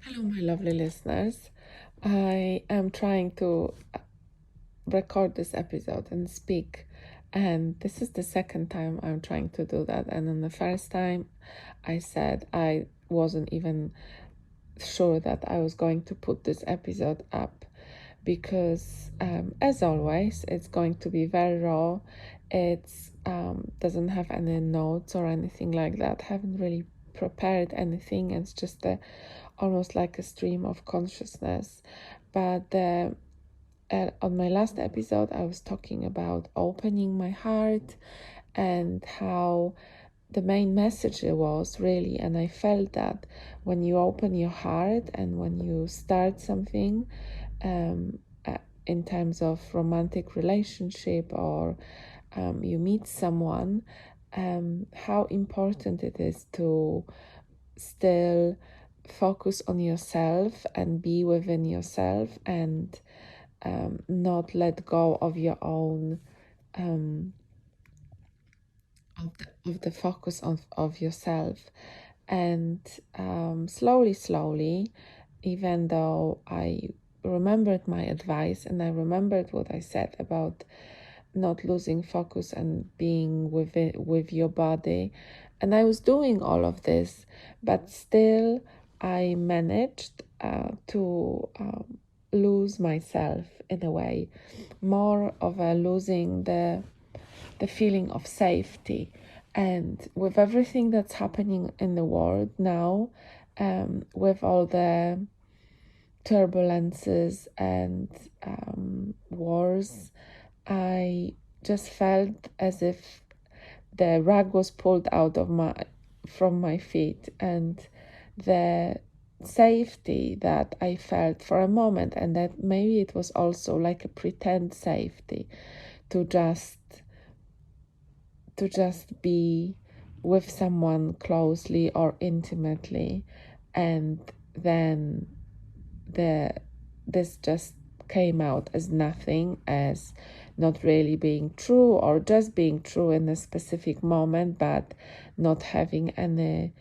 Hello, my lovely listeners. I am trying to record this episode and speak, and this is the second time I'm trying to do that. And then the first time, I said I wasn't even sure that I was going to put this episode up because, as always, it's going to be very raw. It's doesn't have any notes or anything like that. Haven't really prepared anything. It's just almost like a stream of consciousness. But on my last episode, I was talking about opening my heart and how the main message it was really, and I felt that when you open your heart and when you start something um, in terms of romantic relationship or you meet someone, how important it is to still focus on yourself and be within yourself and not let go of your own of the focus of yourself. And slowly, even though I remembered my advice and I remembered what I said about not losing focus and being with your body, and I was doing all of this, but still I managed to lose myself in a way, more of a losing the feeling of safety. And with everything that's happening in the world now, with all the turbulences and wars, I just felt as if the rug was pulled out of from my feet, and the safety that I felt for a moment, and that maybe it was also like a pretend safety to just be with someone closely or intimately, and then this just came out as nothing, as not really being true, or just being true in a specific moment but not having any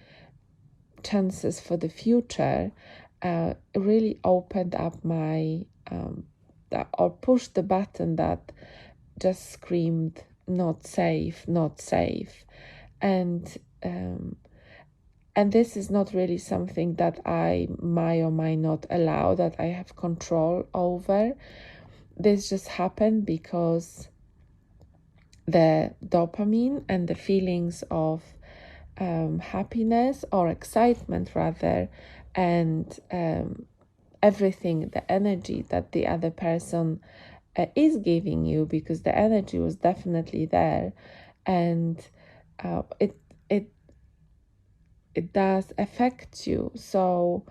chances for the future, really opened up my or pushed the button that just screamed not safe, not safe. And and this is not really something that I might or might not allow, that I have control over. This just happened because the dopamine and the feelings of happiness or excitement rather, and everything, the energy that the other person is giving you, because the energy was definitely there, and it it does affect you. So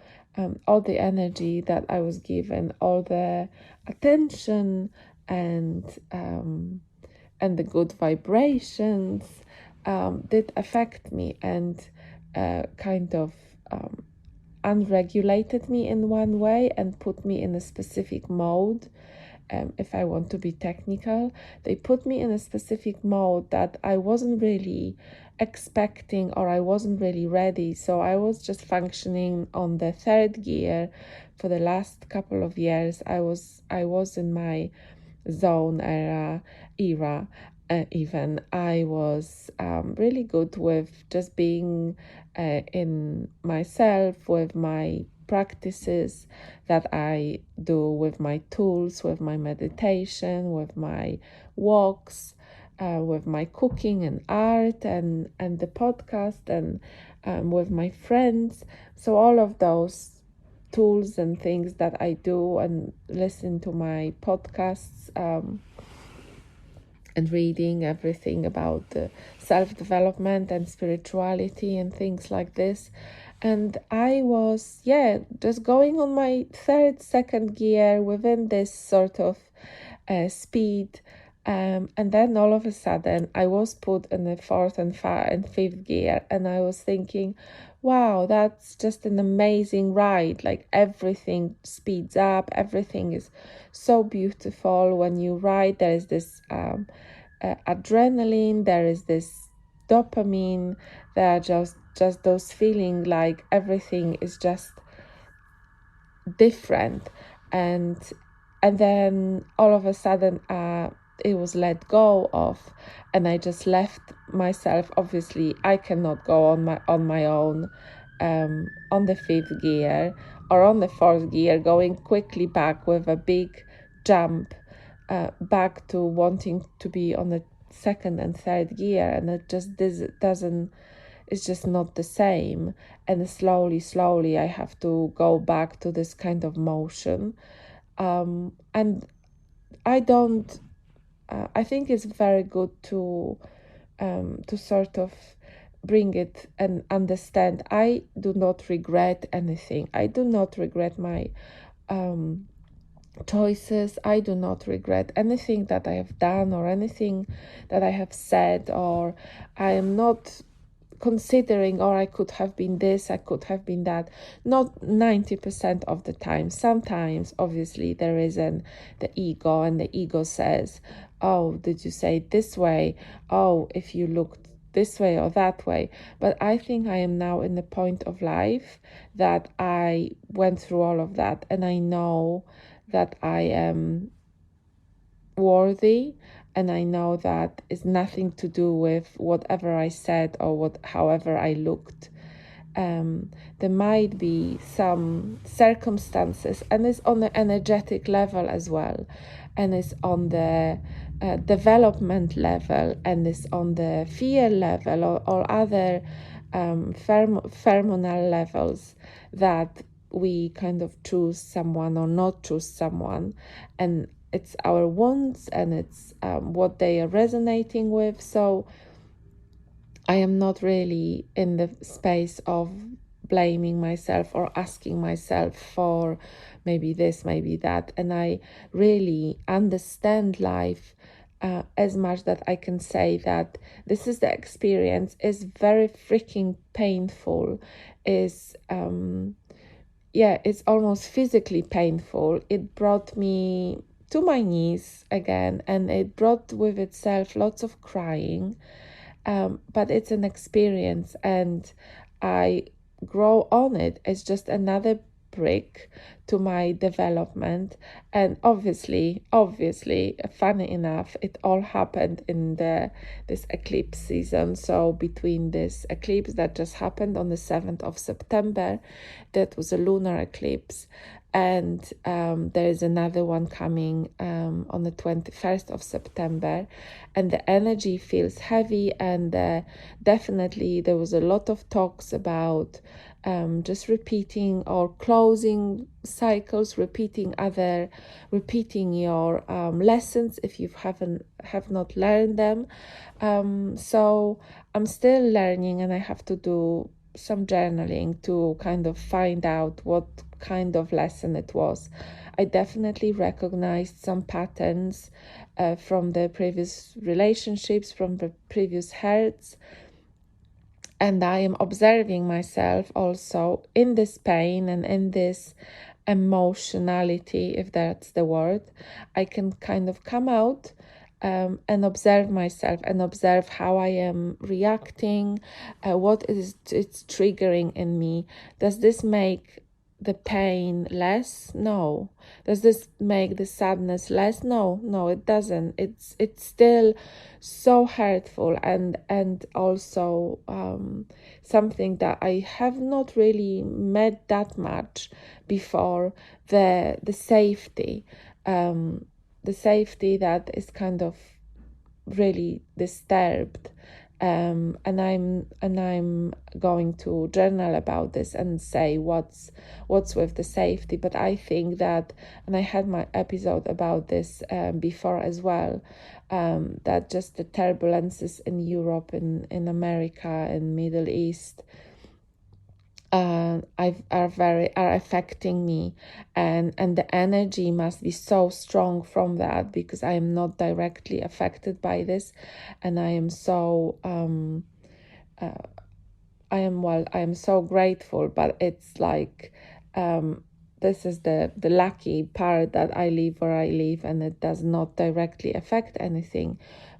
all the energy that I was given, all the attention and the good vibrations did affect me, and kind of unregulated me in one way and put me in a specific mode. If I want to be technical, they put me in a specific mode that I wasn't really expecting, or I wasn't really ready. So I was just functioning on the third gear for the last couple of years. I was in my zone era. Even I was really good with just being in myself, with my practices that I do, with my tools, with my meditation, with my walks, with my cooking and art, and the podcast, and with my friends. So all of those tools and things that I do, and listen to my podcasts, and reading everything about self-development and spirituality and things like this. And I was, just going on my second gear within this sort of speed. And then all of a sudden, I was put in the fourth and fifth gear, and I was thinking, wow, that's just an amazing ride. Like everything speeds up, everything is so beautiful. When you ride, there is this adrenaline, there is this dopamine, there are just those feeling like everything is just different, and then all of a sudden it was let go of, and I just left myself. Obviously I cannot go on my own on the fifth gear or on the fourth gear, going quickly back with a big jump back to wanting to be on the second and third gear, and it just doesn't, it's just not the same. And slowly I have to go back to this kind of motion, and I don't I think it's very good to sort of bring it and understand. I do not regret anything. I do not regret my choices. I do not regret anything that I have done or anything that I have said, or I am not considering, or I could have been this, I could have been that. Not 90% of the time. Sometimes obviously there is the ego, and the ego says, oh, did you say it this way? Oh, if you looked this way or that way. But I think I am now in the point of life that I went through all of that, and I know that I am worthy, and I know that it's nothing to do with whatever I said or however I looked. There might be some circumstances, and it's on the energetic level as well, and it's on the development level, and it's on the fear level, or other pheromonal levels, that we kind of choose someone or not choose someone, and it's our wounds, and it's what they are resonating with. So I am not really in the space of blaming myself or asking myself for maybe this, maybe that. And I really understand life as much that I can say that this is the experience. Is very freaking painful. Is it's almost physically painful. It brought me to my knees again, and it brought with itself lots of crying. But it's an experience, and I grow on it. It's just another brick to my development. And obviously, funny enough, it all happened in this eclipse season. So between this eclipse that just happened on the 7th of September, that was a lunar eclipse, and there is another one coming on the 21st of September, and the energy feels heavy. And definitely there was a lot of talks about just repeating or closing cycles, repeating your lessons if you have not learned them. So I'm still learning, and I have to do some journaling to kind of find out what kind of lesson it was. I definitely recognized some patterns from the previous relationships, from the previous hurts, and I am observing myself also in this pain and in this emotionality, if that's the word. I can kind of come out and observe myself, and observe how I am reacting, what is it's triggering in me. Does this make the pain less? No. Does this make the sadness less? No, it doesn't. It's still so hurtful, and also something that I have not really met that much before. The safety, the safety that is kind of really disturbed. And I'm going to journal about this and say what's with the safety. But I think that, and I had my episode about this before as well, that just the turbulences in Europe, in America, and Middle East are affecting me, and the energy must be so strong from that, because I am not directly affected by this, and I am so I am so grateful. But it's like this is the lucky part, that I live where I live and it does not directly affect anything.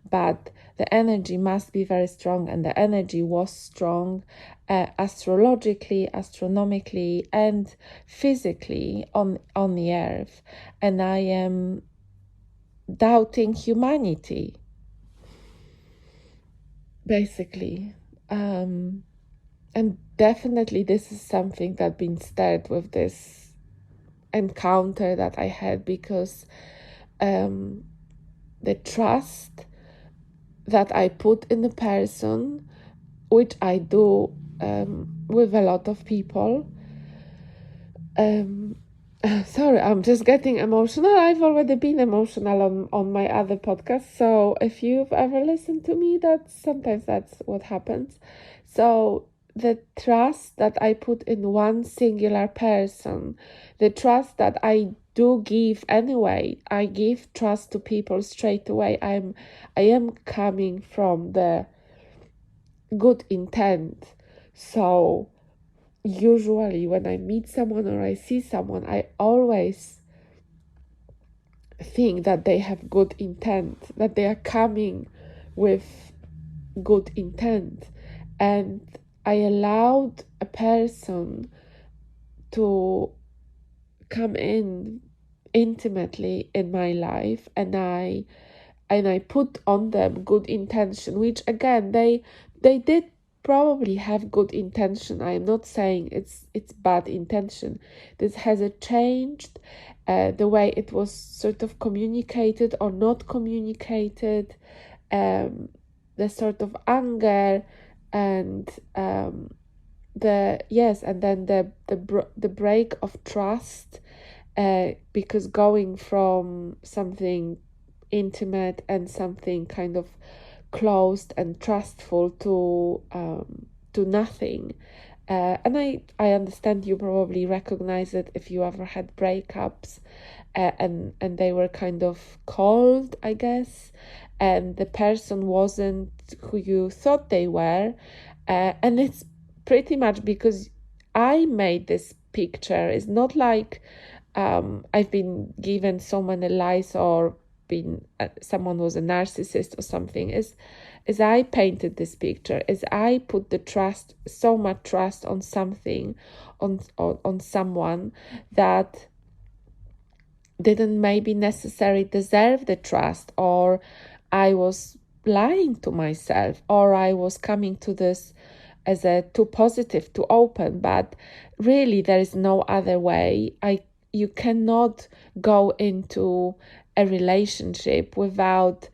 But the energy must be very strong, and the energy was strong astrologically, astronomically, and physically on the earth. And I am doubting humanity, basically. And definitely this is something that been stirred with this encounter that I had, because the trust that I put in a person, which I do with a lot of people. Sorry, I'm just getting emotional. I've already been emotional on my other podcast. So if you've ever listened to me, sometimes that's what happens. So the trust that I put in one singular person, the trust that I do give anyway, I give trust to people straight away. I am coming from the good intent. So usually when I meet someone or I see someone, I always think that they have good intent, that they are coming with good intent. And I allowed a person to come in intimately in my life, and I put on them good intention, which again they did probably have good intention. I am not saying it's bad intention. This has changed the way it was sort of communicated or not communicated, the sort of anger and and then the break of trust, because going from something intimate and something kind of closed and trustful to nothing. And I understand you probably recognize it if you ever had breakups, and they were kind of cold, I guess, and the person wasn't who you thought they were, and it's pretty much because I made this picture. It's not like I've been given so many lies or been someone was a narcissist or something. Is I painted this picture, is I put the trust, so much trust on something, on someone that didn't maybe necessarily deserve the trust, or I was lying to myself, or I was coming to this as a too positive, too open. But really there is no other way. You cannot go into a relationship without,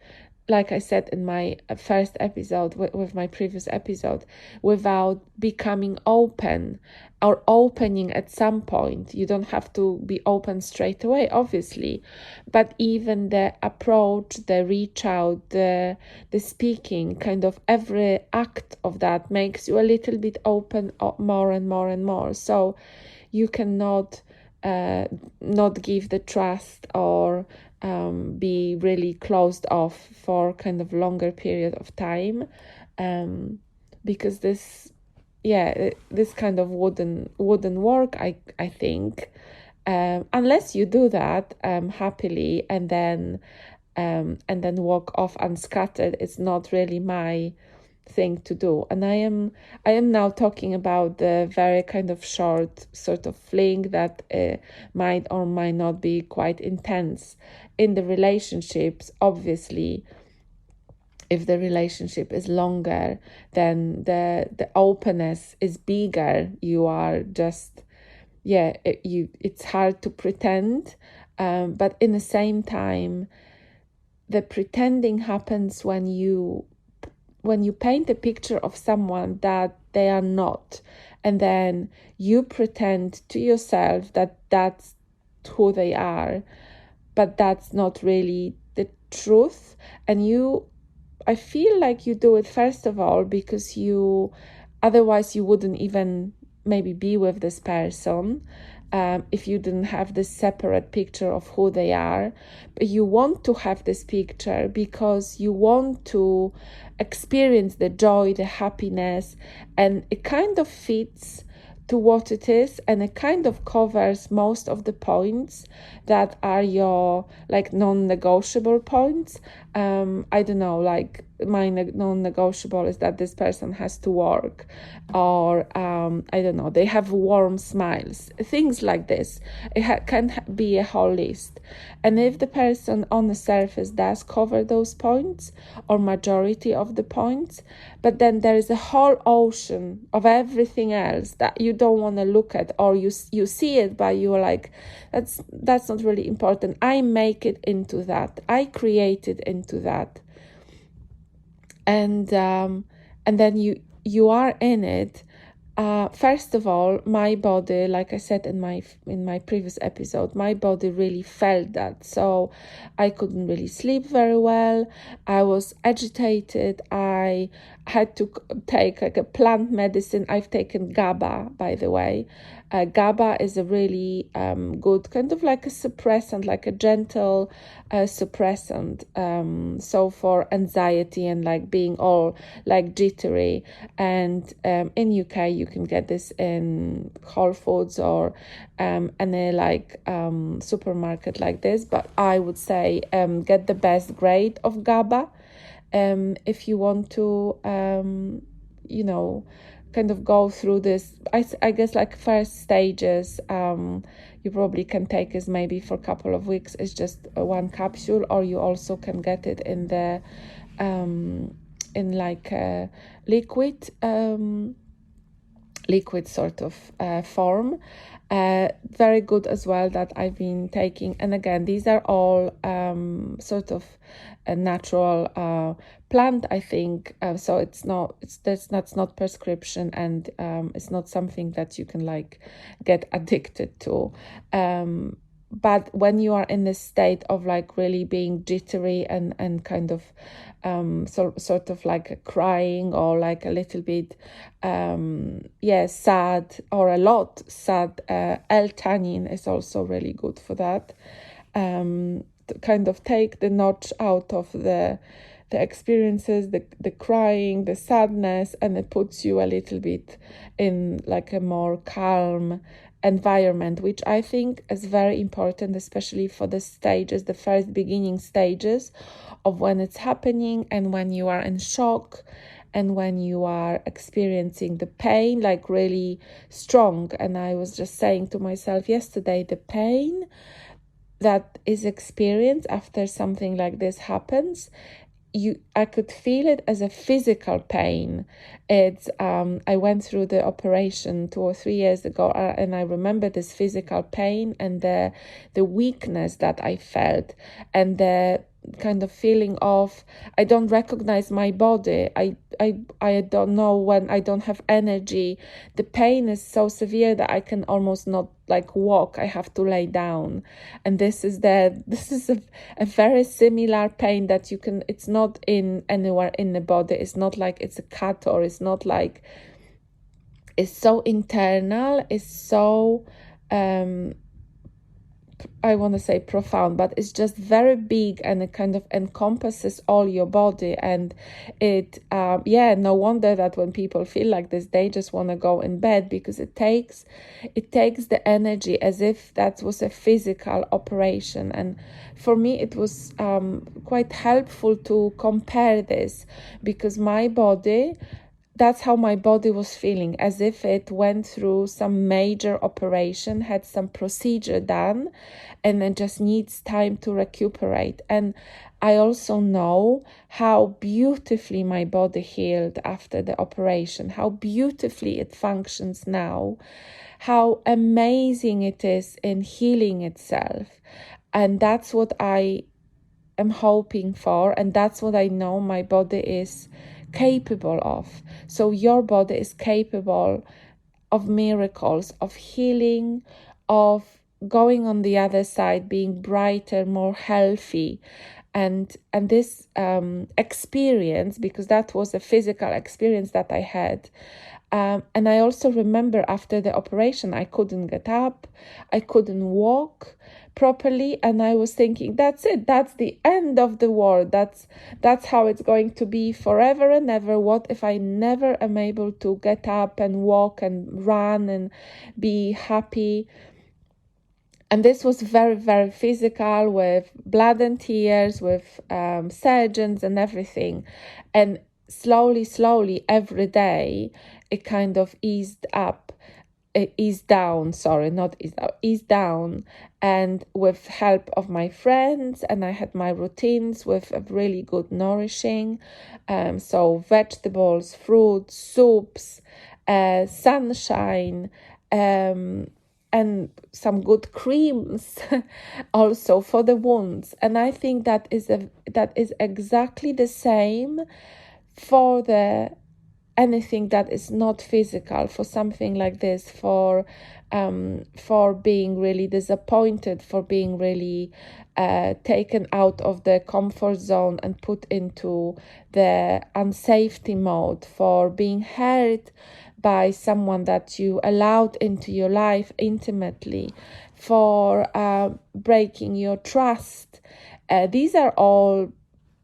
like I said in my first episode, with my previous episode, without becoming open or opening at some point. You don't have to be open straight away, obviously, but even the approach, the reach out, the speaking, kind of every act of that makes you a little bit open more and more and more. So you cannot not give the trust or be really closed off for kind of longer period of time, because this kind of wouldn't work, I think, unless you do that happily and then walk off unscattered. It's not really my thing to do. And I am now talking about the very kind of short sort of fling that might or might not be quite intense in the relationships. Obviously, if the relationship is longer, then the openness is bigger. You are just it's hard to pretend, but in the same time, the pretending happens when you paint a picture of someone that they are not, and then you pretend to yourself that that's who they are, but that's not really the truth. And I feel like you do it first of all because otherwise you wouldn't even maybe be with this person, if you didn't have this separate picture of who they are. But you want to have this picture because you want to experience the joy, the happiness, and it kind of fits to what it is, and it kind of covers most of the points that are your like non-negotiable points. I don't know, like my non-negotiable is that this person has to work, or I don't know, they have warm smiles, things like this. It can be a whole list, and if the person on the surface does cover those points or majority of the points, but then there is a whole ocean of everything else that you don't want to look at, or you see it but you're like, that's not really important. I make it into that, I create it into that, and then you are in it. First of all, my body, like I said in my previous episode, my body really felt that. So I couldn't really sleep very well. I was agitated. I had to take like a plant medicine. I've taken GABA, by the way. GABA is a really good kind of like a suppressant, like a gentle suppressant. So for anxiety and like being all like jittery. And in UK, you can get this in Whole Foods or any like supermarket like this. But I would say get the best grade of GABA if you want to, kind of go through this. I guess like first stages, you probably can take is maybe for a couple of weeks. It's just one capsule, or you also can get it in the in like a liquid sort of form. Very good as well that I've been taking. And again, these are all sort of a natural plant, I think. So that's not prescription, and it's not something that you can like get addicted to. But when you are in this state of like really being jittery and kind of sort of like crying, or like a little bit sad, or a lot sad, L-theanine is also really good for that. To kind of take the notch out of the experiences, the crying, the sadness, and it puts you a little bit in like a more calm environment, which I think is very important, especially for the stages, the first beginning stages of when it's happening, and when you are in shock, and when you are experiencing the pain like really strong. And I was just saying to myself yesterday, the pain that is experienced after something like this happens, I could feel it as a physical pain. It's I went through the operation 2 or 3 years ago, and I remember this physical pain and the weakness that I felt, and the kind of feeling of I don't recognize my body. I don't know when I don't have energy. The pain is so severe that I can almost not like walk. I have to lay down. And this is a very similar pain that you can, it's not in anywhere in the body. It's not like it's a cut, or it's not like, it's so internal, it's so I want to say profound, but it's just very big, and it kind of encompasses all your body. And it, no wonder that when people feel like this, they just want to go in bed, because it takes the energy as if that was a physical operation. And for me, it was quite helpful to compare this, because my body, that's how my body was feeling, as if it went through some major operation, had some procedure done, and then just needs time to recuperate. And I also know how beautifully my body healed after the operation, how beautifully it functions now, how amazing it is in healing itself. And that's what I am hoping for, and that's what I know my body is capable of. So your body is capable of miracles, of healing, of going on the other side, being brighter, more healthy. And this experience, because that was a physical experience that I had, And I also remember after the operation, I couldn't get up, I couldn't walk properly, and I was thinking, that's it, that's the end of the world, that's how it's going to be forever and ever. What if I never am able to get up and walk and run and be happy? And this was very, very physical, with blood and tears, with surgeons and everything. And slowly, every day, it kind of eased up, eased down, sorry, not eased out, eased down. And with help of my friends, and I had my routines with a really good nourishing. So vegetables, fruits, soups, sunshine, and some good creams also for the wounds. And I think that is exactly the same for the anything that is not physical, for something like this, for being really disappointed, for being really taken out of the comfort zone and put into the unsafety mode, for being hurt by someone that you allowed into your life intimately, for breaking your trust.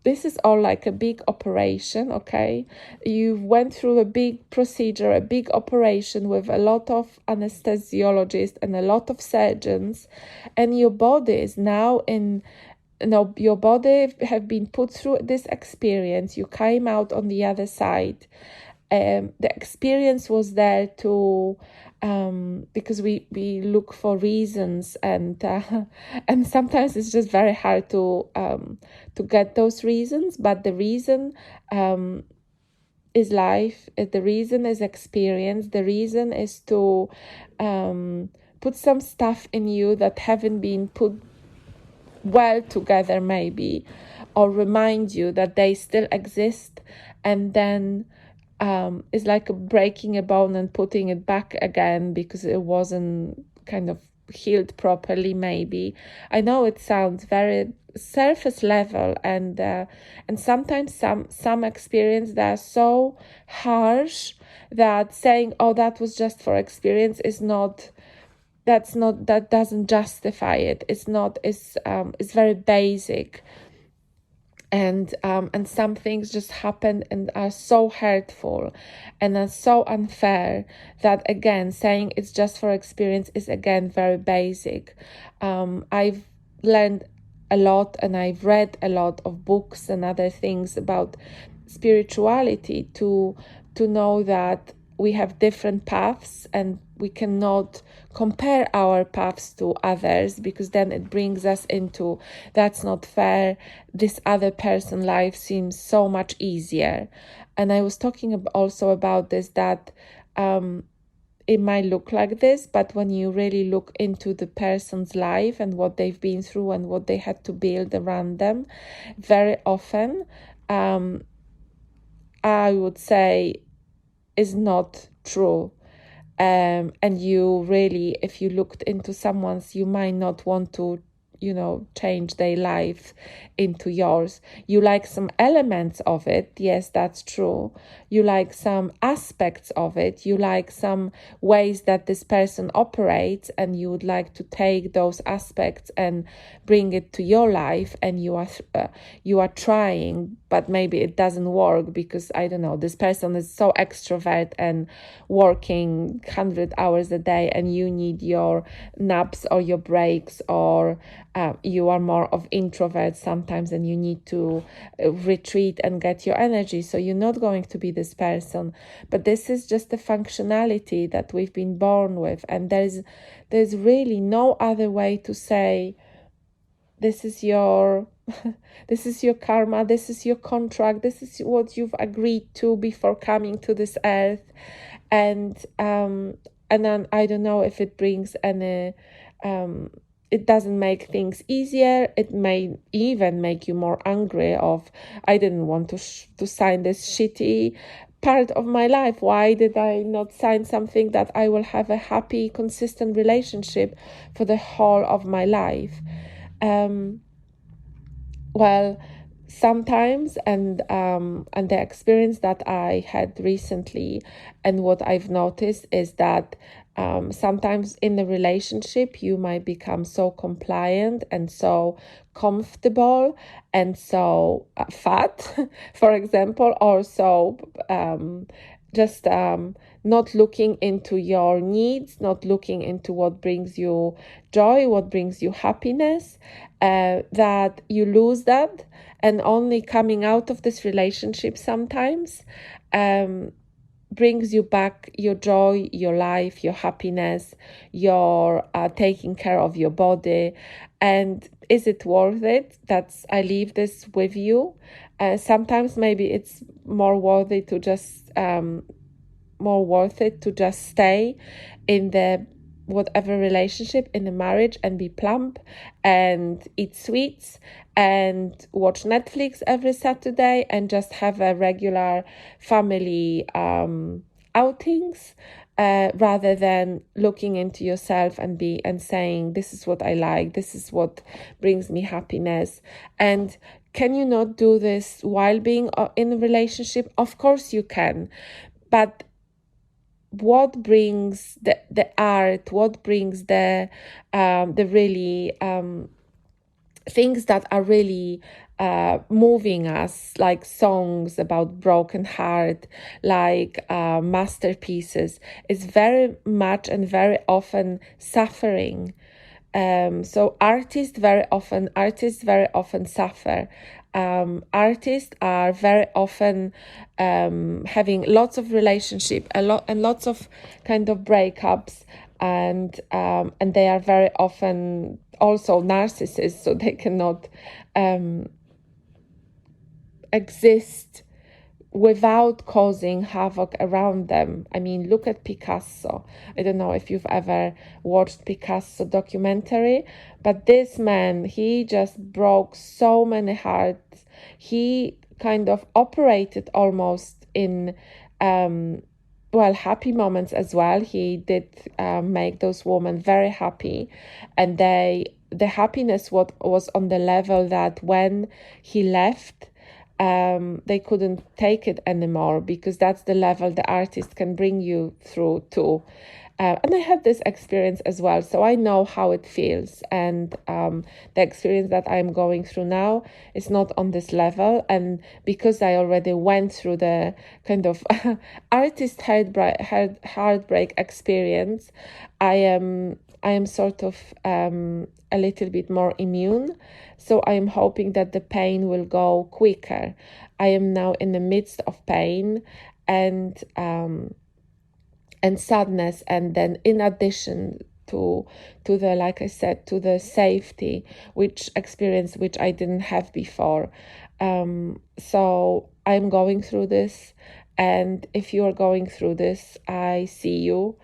This is all like a big operation, okay? You went through a big procedure, a big operation with a lot of anesthesiologists and a lot of surgeons, and your body is now your body have been put through this experience. You came out on the other side. The experience was there to because we look for reasons, and and sometimes it's just very hard to get those reasons. But the reason is life. The reason is experience. The reason is to put some stuff in you that haven't been put well together, maybe, or remind you that they still exist. And then it's like breaking a bone and putting it back again because it wasn't kind of healed properly, maybe. I know it sounds very surface level, and sometimes some experience that are so harsh that saying, oh, that was just for experience, is not, that doesn't justify it. It's very basic. And some things just happen and are so hurtful and are so unfair that, again, saying it's just for experience is, again, very basic. I've learned a lot, and I've read a lot of books and other things about spirituality to know that we have different paths, and we cannot compare our paths to others, because then it brings us into, that's not fair, this other person's life seems so much easier. And I was talking also about this, that it might look like this, but when you really look into the person's life and what they've been through and what they had to build around them, very often I would say is not true. And you really, if you looked into someone's, you might not want to change their life into yours. You like some elements of it, yes, that's true. You like some aspects of it. You like some ways that this person operates, and you would like to take those aspects and bring it to your life, and you are trying, but maybe it doesn't work because, I don't know, this person is so extrovert and working 100 hours a day, and you need your naps or your breaks, or you are more of introvert sometimes and you need to retreat and get your energy. So you're not going to be this person. But this is just the functionality that we've been born with. And there's really no other way to say, this is your this is your karma, this is your contract, this is what you've agreed to before coming to this earth. And then I don't know if it brings any it doesn't make things easier. It may even make you more angry of, I didn't want to sign this shitty part of my life. Why did I not sign something that I will have a happy, consistent relationship for the whole of my life? Well, sometimes, and the experience that I had recently, and what I've noticed is that sometimes in a relationship you might become so compliant and so comfortable and so fat, for example, or so just not looking into your needs, not looking into what brings you joy, what brings you happiness, that you lose that, and only coming out of this relationship sometimes brings you back your joy, your life, your happiness, your taking care of your body. And is it worth it? I leave this with you. Sometimes maybe it's more worthy to just more worth it to just stay in the whatever relationship, in the marriage, and be plump and eat sweets and watch Netflix every Saturday and just have a regular family outings, rather than looking into yourself and saying, this is what I like, this is what brings me happiness. And can you not do this while being in a relationship? Of course you can, but what brings the art, what brings the really things that are really moving us, like songs about broken heart, like masterpieces, is very much and very often suffering. So artists very often suffer. Artists are very often having lots of relationship, and lots of kind of breakups, and they are very often also narcissists, so they cannot exist without causing havoc around them. I mean, look at Picasso. I don't know if you've ever watched Picasso documentary, but this man, he just broke so many hearts. He kind of operated almost in happy moments as well. He did make those women very happy, and the happiness was on the level that when he left, they couldn't take it anymore, because that's the level the artist can bring you through to. And I had this experience as well, so I know how it feels. And the experience that I'm going through now is not on this level. And because I already went through the kind of artist heartbreak experience, I am sort of a little bit more immune. So I am hoping that the pain will go quicker. I am now in the midst of pain and sadness, and then in addition to the, like I said, to the safety which I didn't have before. So I'm going through this, and if you are going through this, I see you.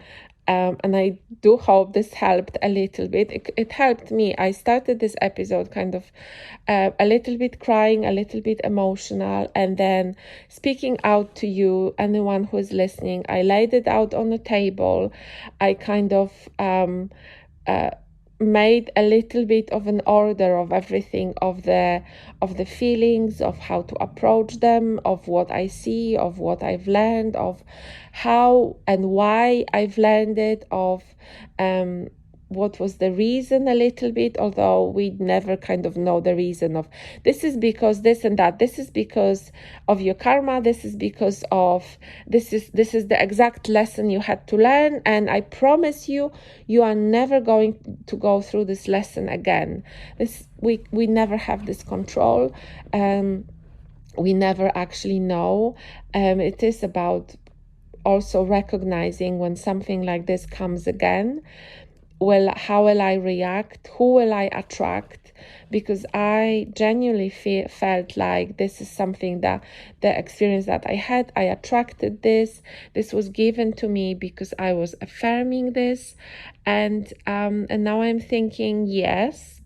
And I do hope this helped a little bit. It helped me. I started this episode kind of a little bit crying, a little bit emotional, and then speaking out to you, anyone who is listening. I laid it out on the table. I kind of made a little bit of an order of everything, of the feelings, of how to approach them, of what I see, of what I've learned, of how and why I've learned it, of what was the reason a little bit, although we never kind of know the reason of this is because this and that, this is because of your karma, this is because of this is the exact lesson you had to learn, and I promise you, you are never going to go through this lesson again. We never have this control. We never actually know. It is about also recognizing when something like this comes again. Well, how will I react? Who will I attract? Because I genuinely felt like this is something that the experience that I had, I attracted this. This was given to me because I was affirming this, and now I'm thinking, yes,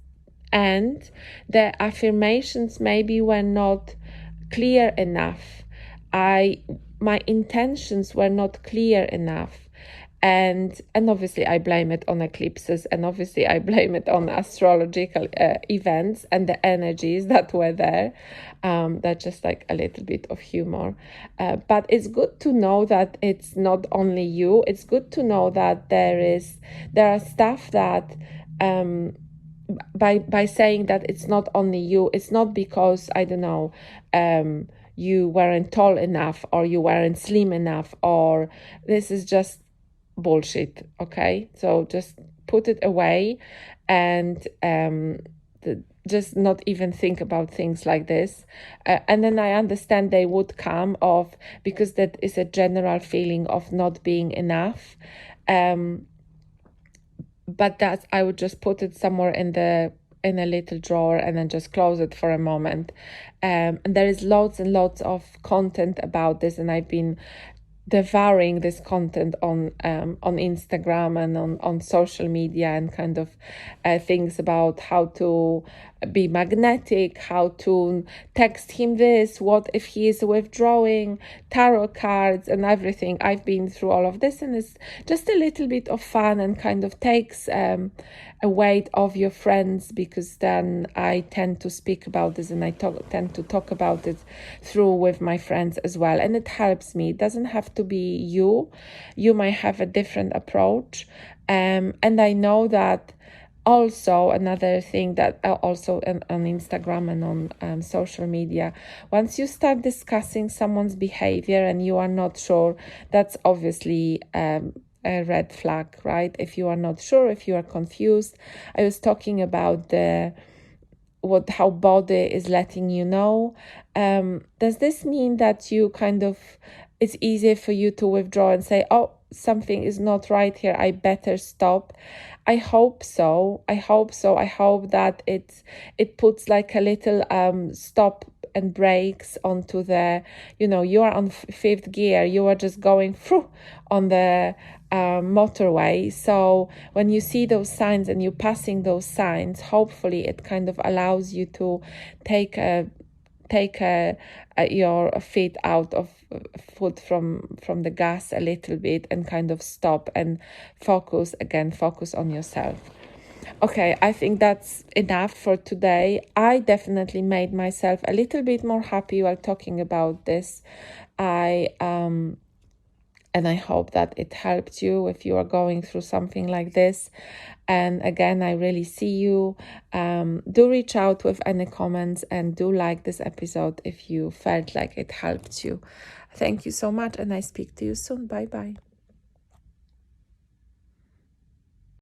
and the affirmations maybe were not clear enough. My intentions were not clear enough. and obviously I blame it on eclipses, and obviously I blame it on astrological events and the energies that were there. That's just like a little bit of humor, but it's good to know that it's not only you. It's good to know that there are stuff that by saying that it's not only you, it's not because, I don't know, you weren't tall enough, or you weren't slim enough, or this is just bullshit. Okay, so just put it away, and just not even think about things like this. And then I understand they would come off, because that is a general feeling of not being enough. But that I would just put it somewhere in a little drawer, and then just close it for a moment. And there is lots and lots of content about this, and I've been devouring this content on Instagram and on social media, and kind of things about how to be magnetic, how to text him this, what if he is withdrawing, tarot cards and everything. I've been through all of this, and it's just a little bit of fun, and kind of takes a weight off your friends, because then I tend to speak about this, and I tend to talk about it through with my friends as well, and it helps me. It doesn't have to be you might have a different approach, and I know that. Also, another thing that also on Instagram and on social media, once you start discussing someone's behavior and you are not sure, that's obviously a red flag, right? If you are not sure, if you are confused. I was talking about how body is letting you know. Does this mean that you kind of, it's easier for you to withdraw and say, oh, something is not right here, I better stop? I hope so. I hope that it puts like a little stop and brakes onto the, you are on fifth gear, you are just going through on the motorway. So when you see those signs and you're passing those signs, hopefully it kind of allows you to take your feet out of foot from the gas a little bit, and kind of stop and focus on yourself. Okay, I think that's enough for today. I definitely made myself a little bit more happy while talking about this. And I hope that it helped you if you are going through something like this. And again, I really see you. Do reach out with any comments, and do like this episode if you felt like it helped you. Thank you so much, and I speak to you soon. Bye bye.